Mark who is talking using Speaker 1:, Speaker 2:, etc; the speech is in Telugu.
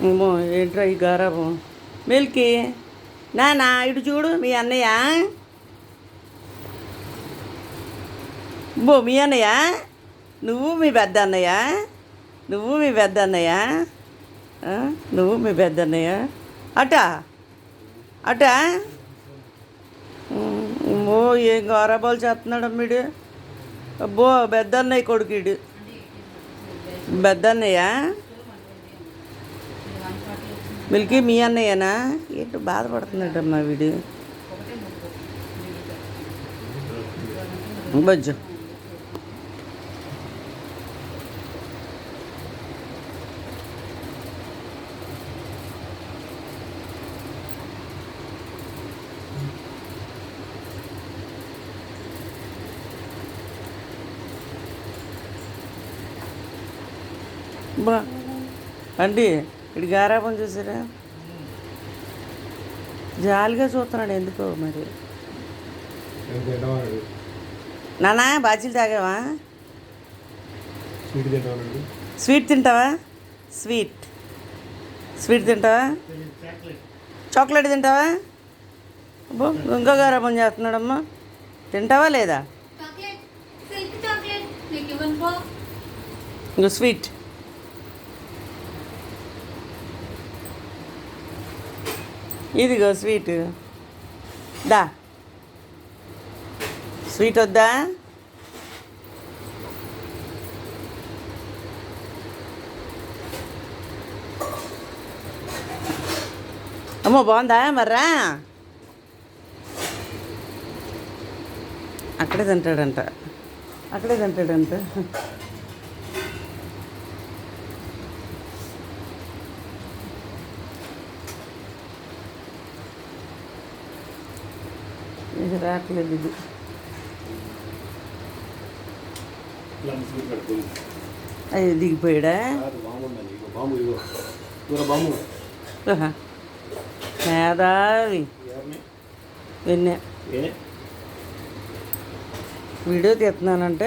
Speaker 1: ఏమో ఏంట్రా ఈ గారాబం. మిల్కీ నానా ఇటు చూడు మీ అన్నయ్య. మీ అన్నయ్య నువ్వు మీ పెద్ద అన్నయ్య. నువ్వు మీ పెద్ద అన్నయ్య. నువ్వు మీ పెద్ద అన్నయ్య. అటా అటా ఓ ఏం గారాబాలు చేస్తున్నాడు అమ్మీడు. అబ్బో పెద్ద అన్నయ్య కొడుకుడు. పెద్ద అన్నయ్య మిల్కీ మీ అన్నయ్యనా? ఏంటో బాధపడుతున్నాడమ్మా వీడు. బజ్జు బా అండి ఇటు గారాబం చూసారా? జాలిగా చూస్తున్నాడు ఎందుకో మరి. నానా బాజీలు తాగావా? స్వీట్ తింటావా? స్వీట్ తింటావా? చాక్లెట్ తింటావా? అబ్బో ఇంకా గారాబం చేస్తున్నాడమ్మా. తింటావా లేదా? ఇంకో స్వీట్. ఇదిగో స్వీట్. దా స్వీట్ వద్దా? అమ్మో బాగుందా మర్రా? అక్కడే తింటాడంట. ఇది రావట్లేదు. ఇది అది దిగిపోయాడా? మేధావి విన్నే వీడియో తీస్తున్నానంటే